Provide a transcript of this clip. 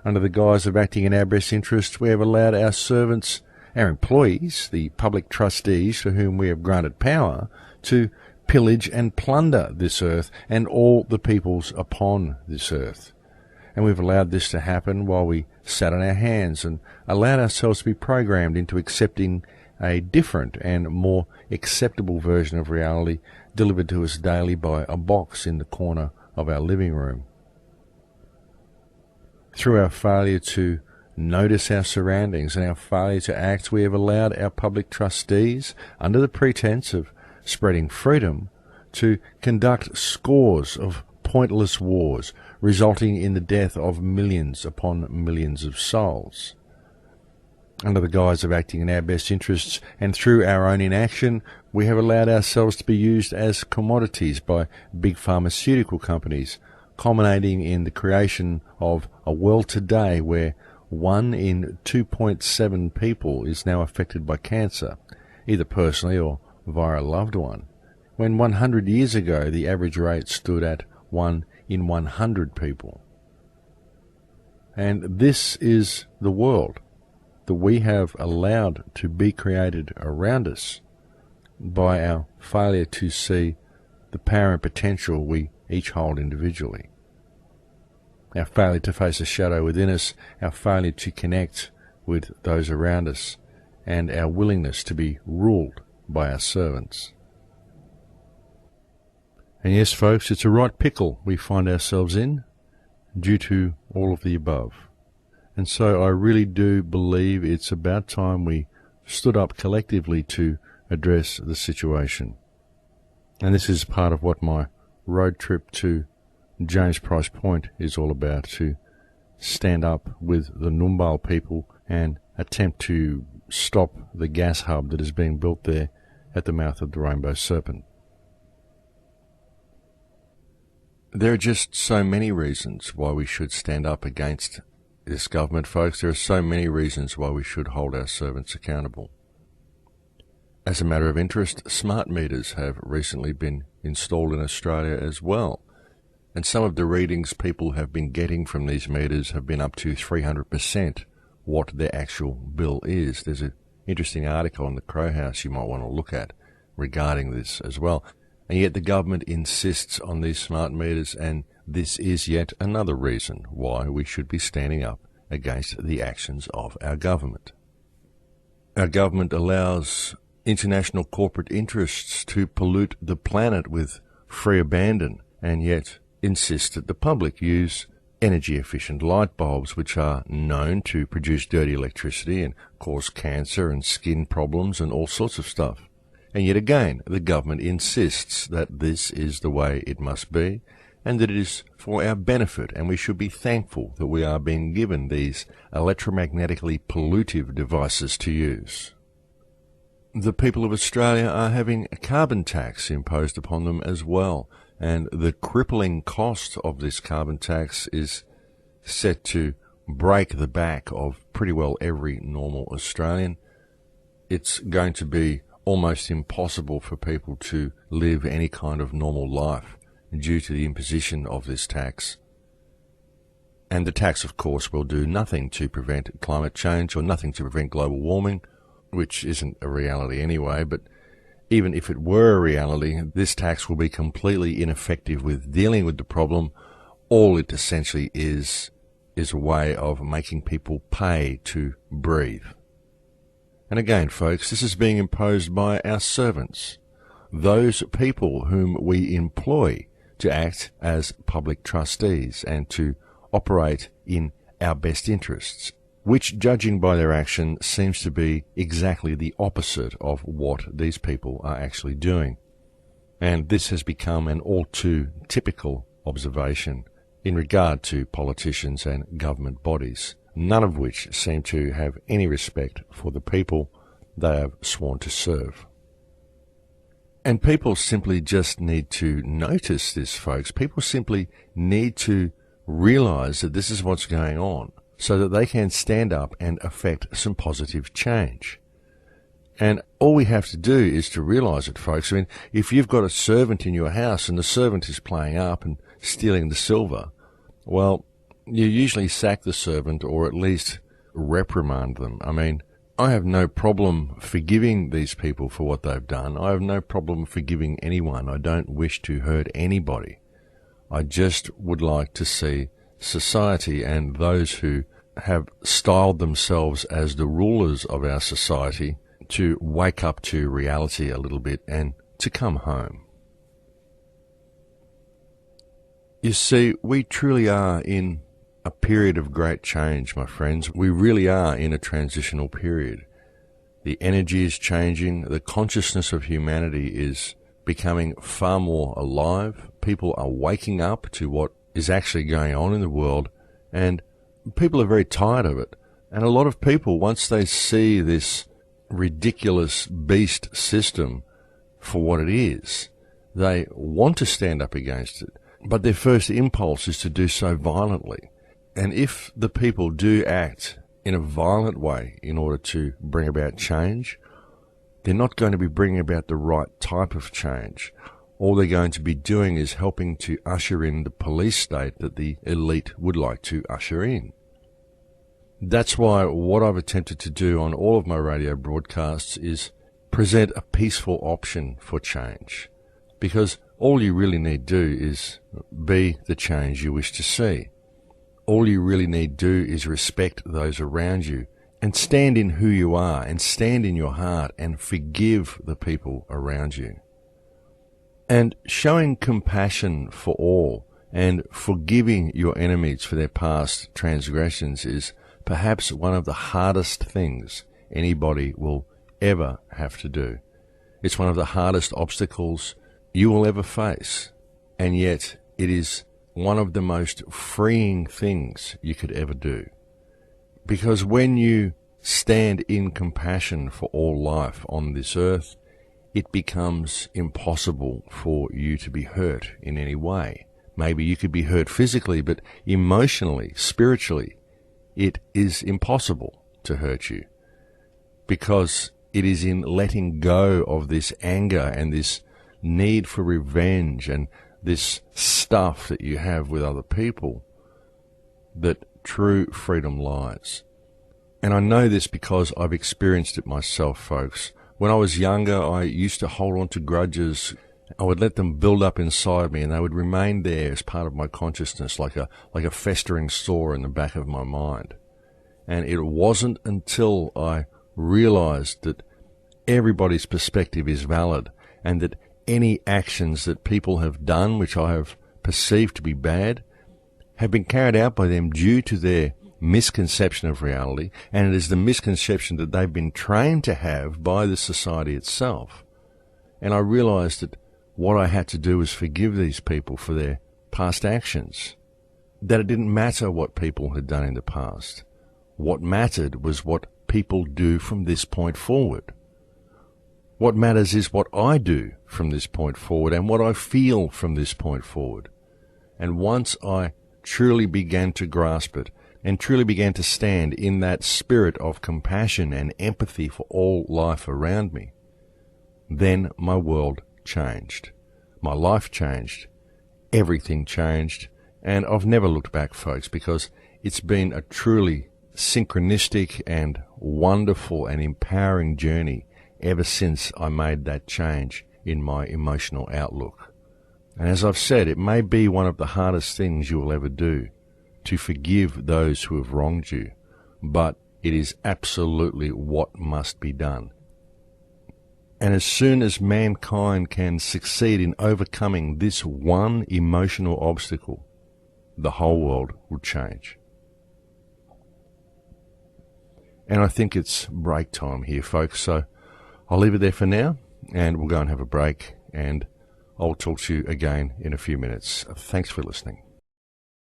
under the guise of acting in our best interests, we have allowed our servants, our employees, the public trustees to whom we have granted power, to pillage and plunder this earth and all the peoples upon this earth. And we've allowed this to happen while we sat on our hands and allowed ourselves to be programmed into accepting a different and more acceptable version of reality delivered to us daily by a box in the corner of our living room. Through our failure to notice our surroundings and our failure to act, we have allowed our public trustees, under the pretense of spreading freedom, to conduct scores of pointless wars, resulting in the death of millions upon millions of souls. Under the guise of acting in our best interests and through our own inaction, we have allowed ourselves to be used as commodities by big pharmaceutical companies, culminating in the creation of a world today where 1 in 2.7 people is now affected by cancer, either personally or via a loved one, when 100 years ago the average rate stood at 1 in 100 people. And this is the world that we have allowed to be created around us by our failure to see the power and potential we each hold individually. Our failure to face a shadow within us, our failure to connect with those around us, and our willingness to be ruled by our servants. And yes, folks, it's a right pickle we find ourselves in due to all of the above. And so I really do believe it's about time we stood up collectively to address the situation. And this is part of what my road trip to James Price Point is all about, to stand up with the Ngumbal people and attempt to stop the gas hub that is being built there at the mouth of the Rainbow Serpent. There are just so many reasons why we should stand up against this government, folks. There are so many reasons why we should hold our servants accountable. As a matter of interest, smart meters have recently been installed in Australia as well. And some of the readings people have been getting from these meters have been up to 300% what their actual bill is. There's an interesting article on the Crow House you might want to look at regarding this as well. And yet the government insists on these smart meters, and this is yet another reason why we should be standing up against the actions of our government. Our government allows international corporate interests to pollute the planet with free abandon, and yet insists that the public use energy-efficient light bulbs, which are known to produce dirty electricity and cause cancer and skin problems and all sorts of stuff. And yet again, the government insists that this is the way it must be, and that it is for our benefit, and we should be thankful that we are being given these electromagnetically pollutive devices to use. The people of Australia are having a carbon tax imposed upon them as well, and the crippling cost of this carbon tax is set to break the back of pretty well every normal Australian. It's going to be almost impossible for people to live any kind of normal life due to the imposition of this tax. And the tax, of course, will do nothing to prevent climate change or nothing to prevent global warming, which isn't a reality anyway, but even if it were a reality, this tax will be completely ineffective with dealing with the problem. All it essentially is a way of making people pay to breathe. And again, folks, this is being imposed by our servants, those people whom we employ to act as public trustees and to operate in our best interests, which, judging by their action, seems to be exactly the opposite of what these people are actually doing. And this has become an all too typical observation in regard to politicians and government bodies, none of which seem to have any respect for the people they have sworn to serve. And people simply just need to notice this, folks. People simply need to realize that this is what's going on so that they can stand up and affect some positive change. And all we have to do is to realize it, folks. I mean, if you've got a servant in your house and the servant is playing up and stealing the silver, well, you usually sack the servant or at least reprimand them. I mean, I have no problem forgiving these people for what they've done. I have no problem forgiving anyone. I don't wish to hurt anybody. I just would like to see society and those who have styled themselves as the rulers of our society to wake up to reality a little bit and to come home. You see, we truly are in a period of great change, my friends. We really are in a transitional period. The energy is changing. The consciousness of humanity is becoming far more alive. People are waking up to what is actually going on in the world, and people are very tired of it. And a lot of people, once they see this ridiculous beast system for what it is, they want to stand up against it. But their first impulse is to do so violently. And if the people do act in a violent way in order to bring about change, they're not going to be bringing about the right type of change. All they're going to be doing is helping to usher in the police state that the elite would like to usher in. That's why what I've attempted to do on all of my radio broadcasts is present a peaceful option for change. Because all you really need to do is be the change you wish to see. All you really need to do is respect those around you and stand in who you are and stand in your heart and forgive the people around you. And showing compassion for all and forgiving your enemies for their past transgressions is perhaps one of the hardest things anybody will ever have to do. It's one of the hardest obstacles you will ever face, and yet it is one of the most freeing things you could ever do. Because when you stand in compassion for all life on this earth, it becomes impossible for you to be hurt in any way. Maybe you could be hurt physically, but emotionally, spiritually, it is impossible to hurt you. Because it is in letting go of this anger and this need for revenge and this stuff that you have with other people that true freedom lies. And I know this because I've experienced it myself, folks. When I was younger, I used to hold on to grudges. I would let them build up inside me, and they would remain there as part of my consciousness, like a festering sore in the back of my mind. And it wasn't until I realized that everybody's perspective is valid, and that any actions that people have done, which I have perceived to be bad, have been carried out by them due to their misconception of reality, and it is the misconception that they've been trained to have by the society itself. And I realized that what I had to do was forgive these people for their past actions, that it didn't matter what people had done in the past. What mattered was what people do from this point forward. What matters is what I do from this point forward and what I feel from this point forward. And once I truly began to grasp it and truly began to stand in that spirit of compassion and empathy for all life around me, then my world changed. My life changed. Everything changed. And I've never looked back, folks, because it's been a truly synchronistic and wonderful and empowering journey ever since I made that change in my emotional outlook. And as I've said, it may be one of the hardest things you will ever do, to forgive those who have wronged you, but it is absolutely what must be done. And as soon as mankind can succeed in overcoming this one emotional obstacle, the whole world will change. And I think it's break time here, folks, so I'll leave it there for now, and we'll go and have a break, and I'll talk to you again in a few minutes. Thanks for listening.